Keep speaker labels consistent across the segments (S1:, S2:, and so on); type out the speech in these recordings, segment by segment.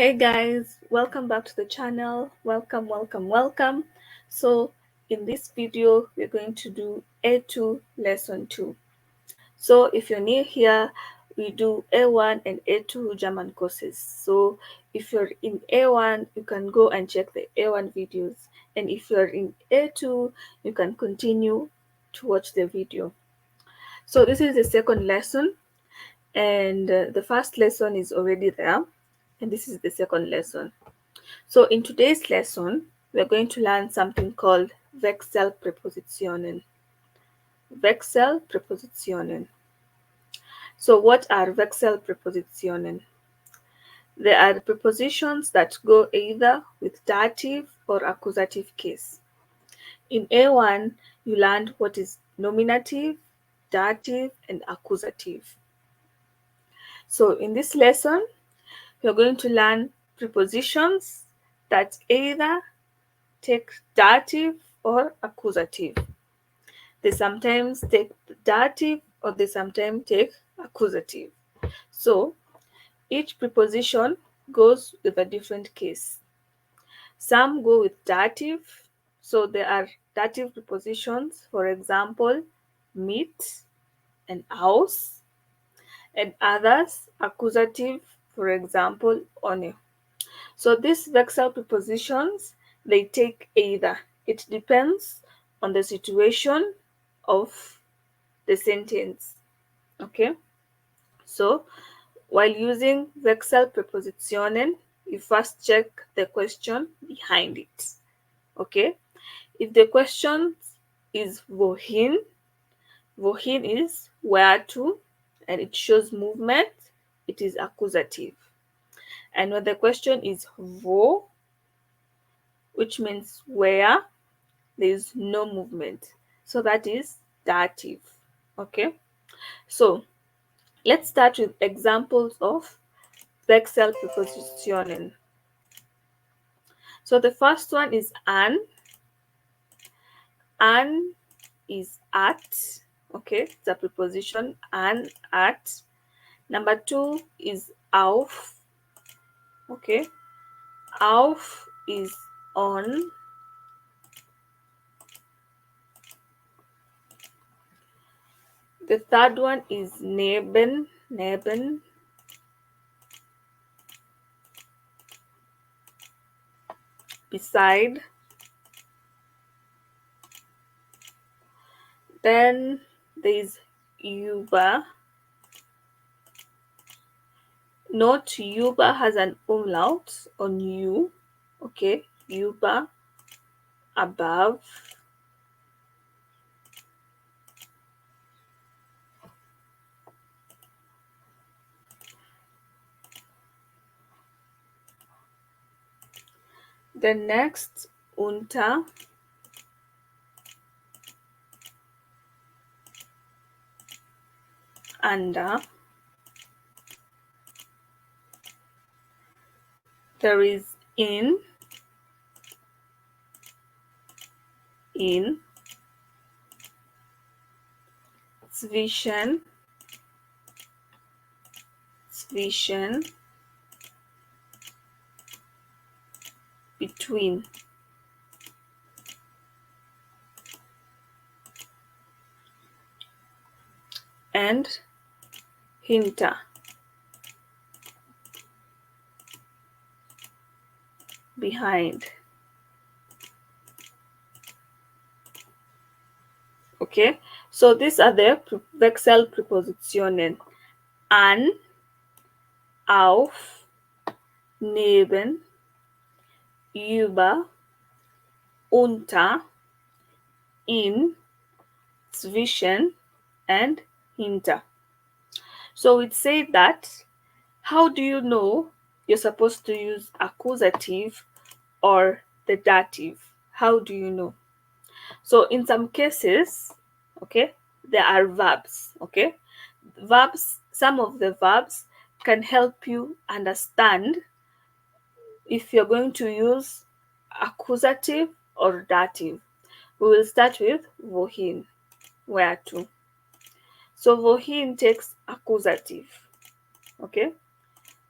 S1: Hey guys, welcome back to the channel. Welcome. So in this video, we're going to do A2 lesson 2. So if you're new here, we do A1 and A2 German courses. So if you're in A1, you can go and check the A1 videos. And if you're in A2, you can continue to watch the video. So this is the second lesson, and the first lesson is already there, and this is the second lesson. So in today's lesson, we're going to learn something called wechselpräpositionen. Wechselpräpositionen. So what are wechselpräpositionen? They are prepositions that go either with dative or accusative case. In A1, you learned what is nominative, dative, and accusative. So in this lesson, we're going to learn prepositions that either take dative or accusative. They sometimes take dative or they sometimes take accusative. So each preposition goes with a different case. Some go with dative, so there are dative prepositions, for example, mit and aus, and others accusative, for example, ohne. So these vexel prepositions, they take either. It depends on the situation of the sentence. Okay? So while using wechselpräpositionen, you first check the question behind it. Okay? If the question is wohin, wohin is where to, and it shows movement, it is accusative. And when the question is wo, which means where, there is no movement, so that is dative. Okay, so let's start with examples of wechselpräpositionen. So the first one is an. An is at. Okay, it's a preposition, an, at. Number two is auf. Okay, auf is on. The third one is neben, neben. Beside. Then there is über. Note über has an umlaut on u. Okay, über, above. The next, unter. Under. There is in, zwischen, zwischen, between. And hinter, behind. Okay, so these are the Wechselpräpositionen: an, auf, neben, über, unter, in, zwischen, and hinter. So it said that, how do you know you're supposed to use accusative or the dative? How do you know? So in some cases, okay, there are verbs. Okay, verbs, some of the verbs can help you understand if you're going to use accusative or dative. We will start with wohin, where to. So wohin takes accusative. Okay,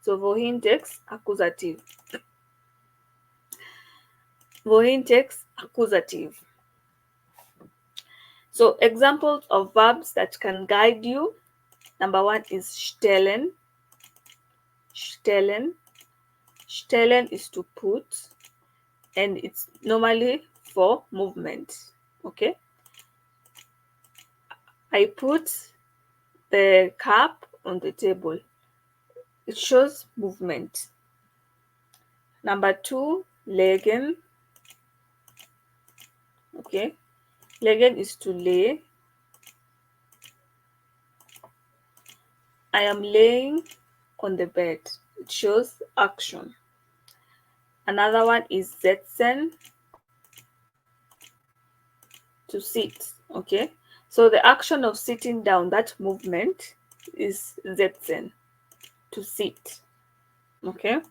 S1: So wohin text accusative. Wohin text accusative. So examples of verbs that can guide you. Number one is stellen. Stellen. Stellen is to put, and it's normally for movement. Okay. I put the cup on the table. It shows movement. Number two, legen. Okay. Legen is to lay. I am laying on the bed. It shows action. Another one is setzen, to sit. Okay. So the action of sitting down, that movement is setzen, to sit. Okay.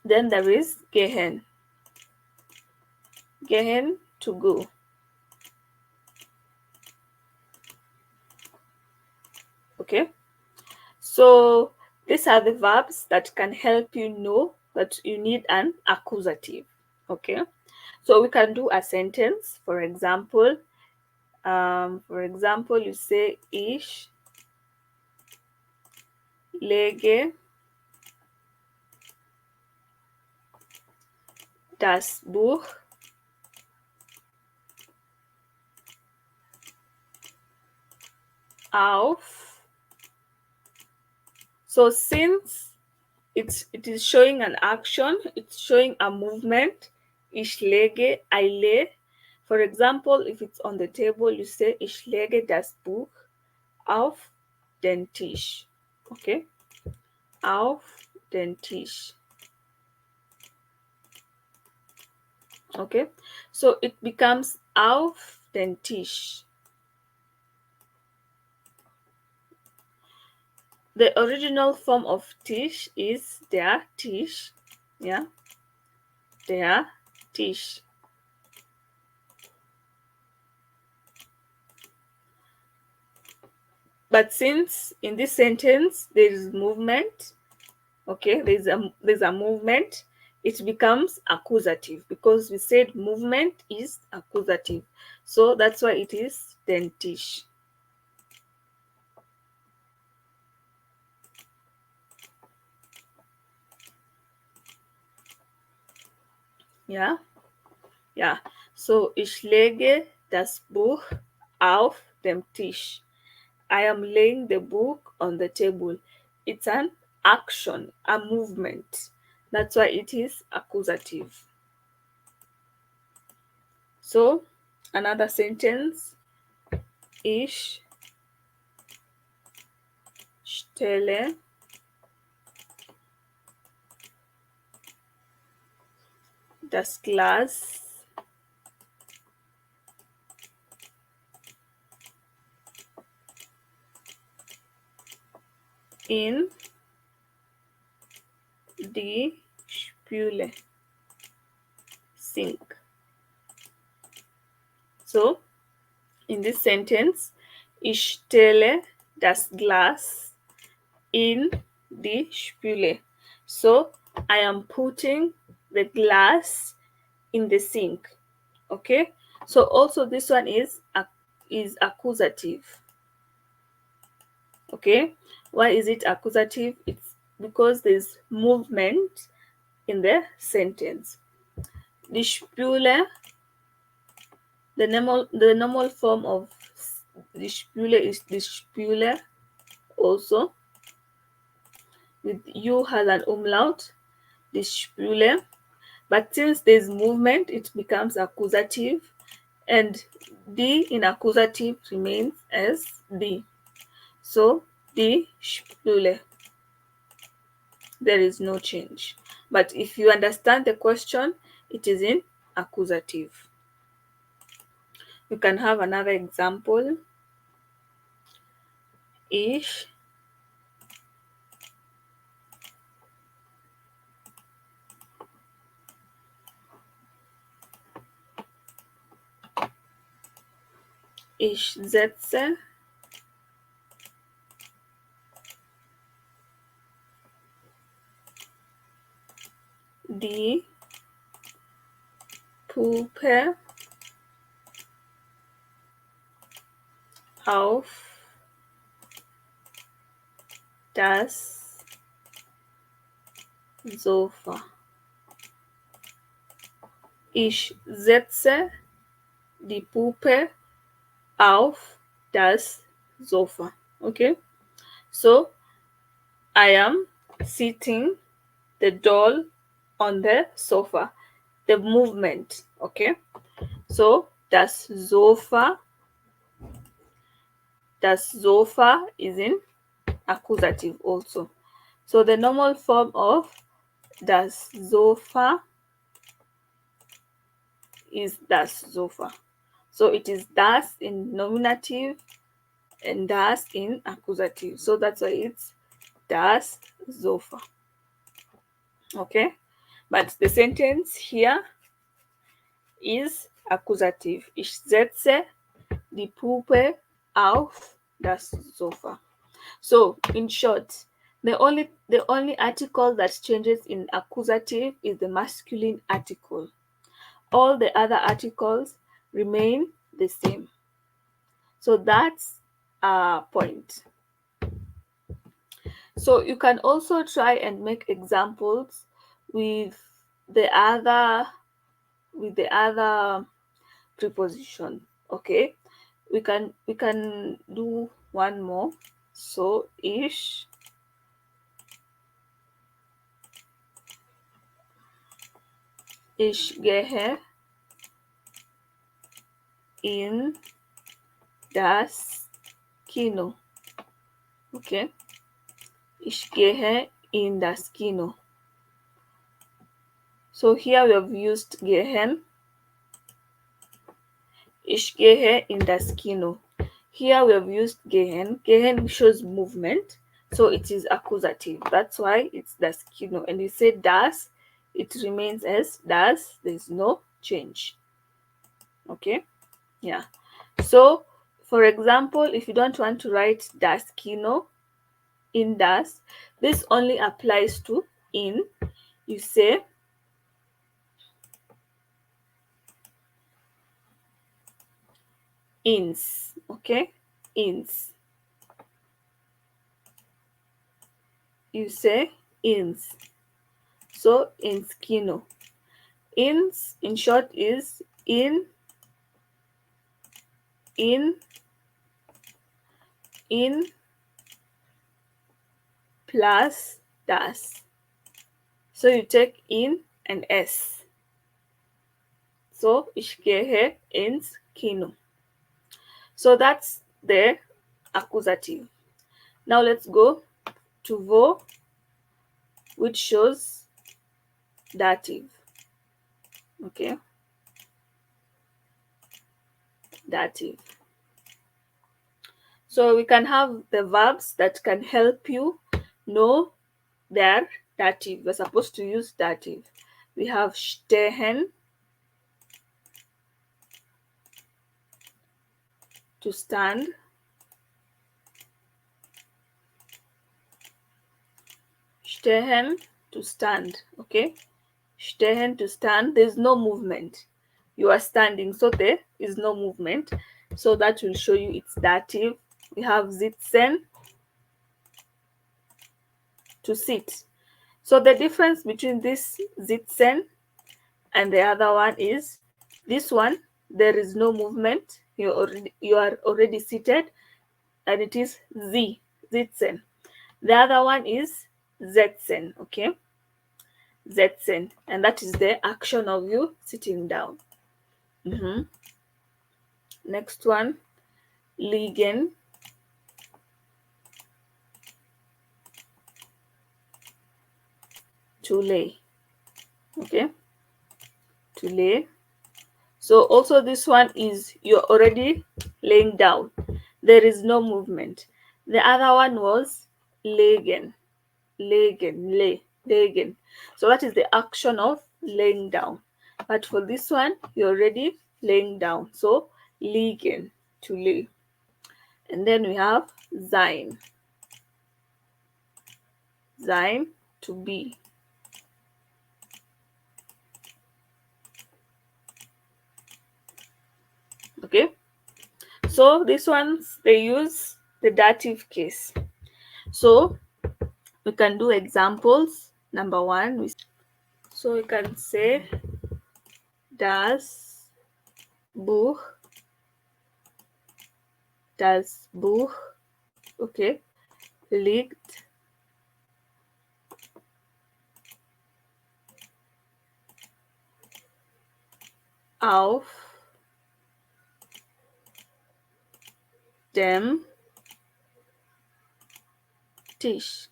S1: Then there is gehen. Gehen, to go. Okay. So these are the verbs that can help you know that you need an accusative. Okay. So we can do a sentence. For example, you say ich lege das Buch auf. So since it is showing an action, it's showing a movement. Ich lege, I lay. For example, if it's on the table, you say ich lege das Buch auf den Tisch. Okay? Auf den Tisch. Okay? So it becomes auf den Tisch. The original form of Tisch is der Tisch. Yeah? Der Tisch. But since in this sentence there is movement, okay, there's a movement, it becomes accusative because we said movement is accusative. So that's why it is den Tisch. Yeah? Yeah. So ich lege das Buch auf dem Tisch. I am laying the book on the table. It's an action, a movement. That's why it is accusative. So, another sentence. Ich stelle das Glas in die Spüle sink. So, in this sentence, ich stelle das Glas in die Spüle. So, I am putting the glass in the sink. Okay? So also this one is accusative. Okay? Why is it accusative? It's because there's movement in the sentence. Die Spüle, the normal form of die Spüle is die Spüle also. With U has an umlaut, die Spüle. But since there's movement, it becomes accusative, and D in accusative remains as D. So die Spüle. There is no change. But if you understand the question, it is in accusative. You can have another example. Ich setze Die Puppe auf das Sofa. Ich setze die Puppe auf das Sofa. Okay, so I am sitting the doll on the sofa. The movement. Okay, so das Sofa is in accusative also. So the normal form of das Sofa is das Sofa. So it is das in nominative and das in accusative. So that's why it's das Sofa. Okay, but the sentence here is accusative. Ich setze die Puppe auf das Sofa. So in short, the only article that changes in accusative is the masculine article. All the other articles remain the same. So that's a point. So you can also try and make examples with the other preposition. Okay, we can do one more. So ich gehe in das Kino. Okay, ich gehe in das Kino. So here we have used gehen. Ich gehe in das Kino. Here we have used gehen. Gehen shows movement, so it is accusative. That's why it's das Kino. And you say das, it remains as das. There's no change. Okay, yeah. So for example, if you don't want to write das Kino in das, this only applies to in. You say ins. Okay, ins. You say ins. So ins Kino. Ins in short is in plus das. So you take in and s. So ich gehe ins Kino. So that's the accusative. Now let's go to wo, which shows dative. Okay, dative. So we can have the verbs that can help you know their dative. We're supposed to use dative. We have stehen, to stand, stehen, to stand. Okay, stehen, to stand. There's no movement. You are standing, so there is no movement. So that will show you it's dative. We have sitzen, to sit. So the difference between this sitzen and the other one is this one, there is no movement. You are already seated, and it is sitzen. The other one is setzen. Okay, setzen, and that is the action of you sitting down. Next one, liegen, to lay. Okay, to lay. So also this one is you're already laying down. There is no movement. The other one was legen, legen. So that is the action of laying down. But for this one, you're already laying down. So liegen, to lay. And then we have sein, to be. Okay, so these ones, they use the dative case. So we can do examples. Number one, so we can say das Buch, das Buch, okay, liegt auf dem Tisch.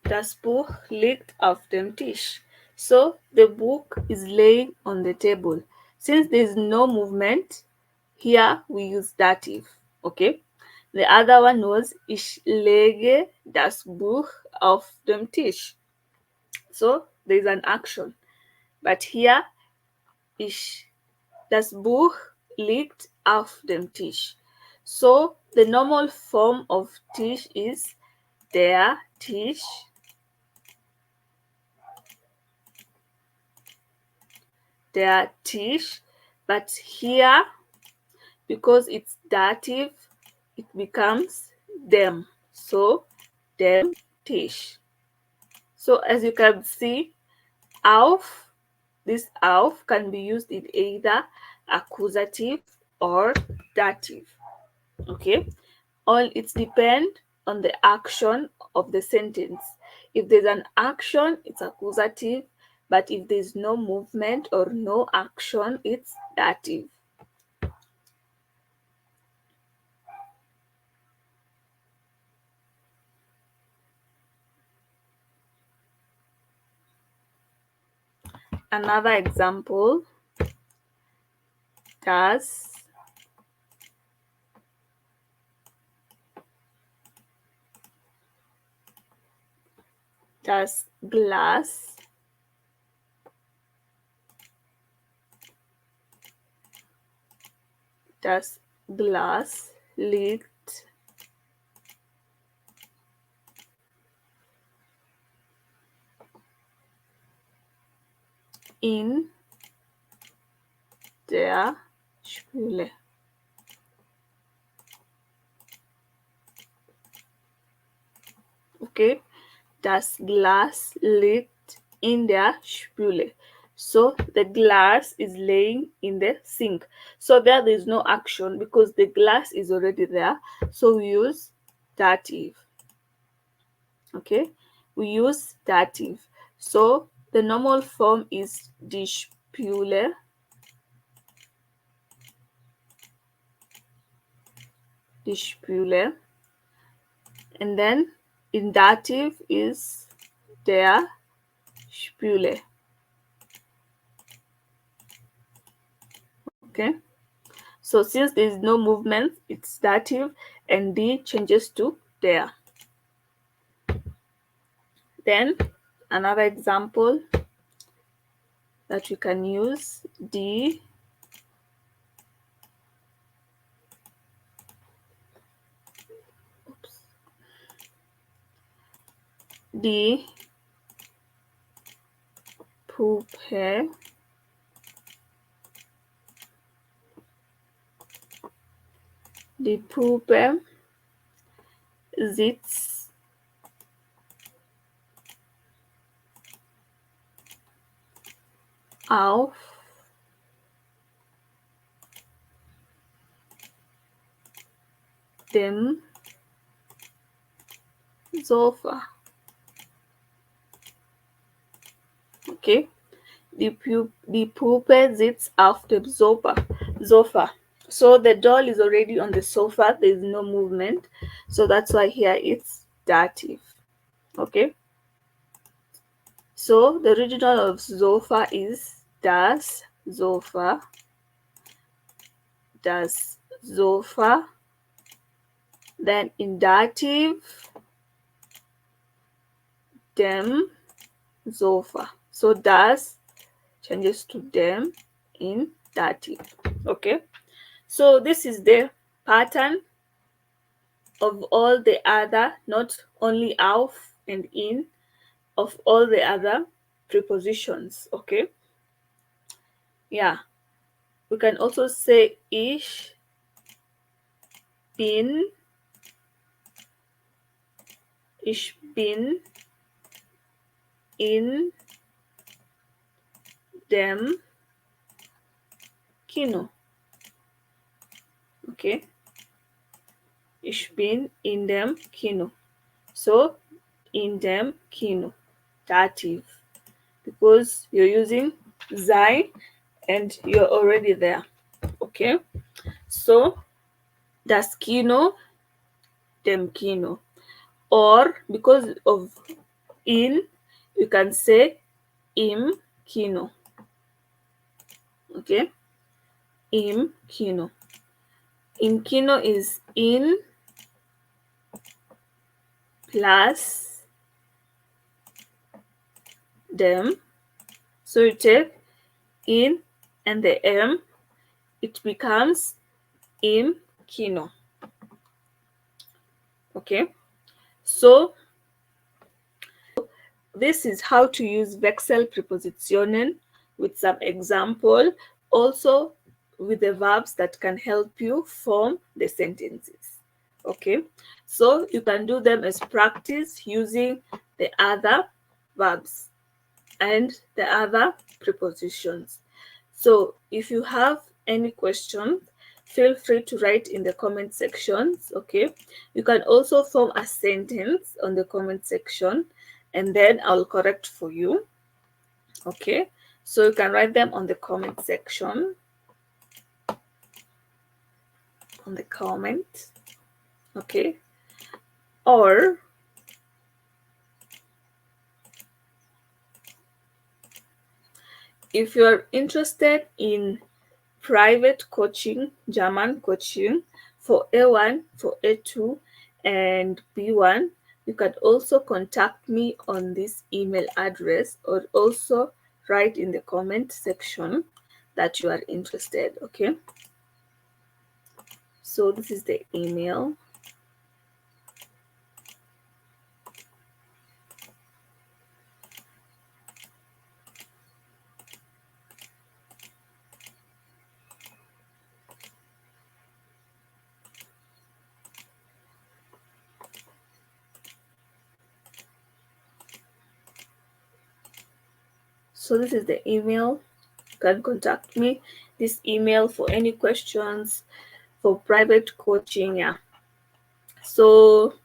S1: Das Buch liegt auf dem Tisch. So the book is laying on the table. Since there is no movement, here we use dative. Okay. The other one was ich lege das Buch auf dem Tisch. So there is an action. But here das Buch liegt auf dem Tisch. So the normal form of Tisch is der Tisch, der Tisch, but here, because it's dative, it becomes dem. So dem Tisch. So as you can see, auf, this auf can be used in either accusative or dative. Okay, all it depends on the action of the sentence. If there's an action, it's accusative, but if there's no movement or no action, it's dative. Another example, das Glas liegt in der Spüle. Okay, das Glas liegt in der Spüle. So the glass is laying in the sink. So there is no action because the glass is already there. So we use dative. Okay, we use dative. So the normal form is die Spüle. Die Spüle. And then in dative is der Spüle. Okay, so since there is no movement, it's dative, and D changes to der. Then another example that we can use, die Puppe sitzt auf dem Sofa. Okay, die Puppe sitzt auf dem Sofa. So the doll is already on the sofa, there is no movement. So that's why here it's dative. Okay, so the original of Sofa is das Sofa. Das Sofa. Then in dative, dem Sofa. So das changes to dem in dative. Okay, so this is the pattern of all the other, not only auf and in, of all the other prepositions. Okay, yeah, we can also say ich bin, ich bin in dem Kino. Okay, ich bin in dem Kino. So in dem Kino, dative, because you're using sein and you're already there. Okay, so das Kino, dem Kino, or because of in, you can say im Kino. Okay, im Kino. Im Kino is in plus dem. So you take in and the m, it becomes im Kino. Okay, so this is how to use wechselpräpositionen with some example, also with the verbs that can help you form the sentences. Okay, so you can do them as practice using the other verbs and the other prepositions. So if you have any questions, feel free to write in the comment sections. Okay, you can also form a sentence on the comment section and then I'll correct for you. Okay, so you can write them on the comment section, on the comment. Okay, or if you're interested in private coaching, German coaching for A1, for A2, and B1, you can also contact me on this email address or also write in the comment section that you are interested. Okay, so this is the email. So this is the email. You can contact me this email for any questions, for private coaching. Yeah, so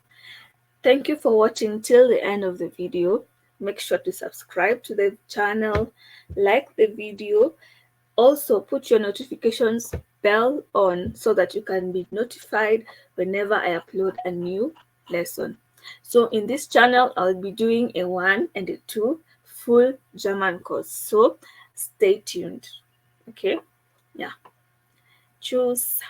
S1: thank you for watching till the end of the video. Make sure to subscribe to the channel, like the video. Also put your notifications bell on so that you can be notified whenever I upload a new lesson. So in this channel, I'll be doing a 1 and a 2 full German course. So stay tuned. Okay? Yeah. Tschüss.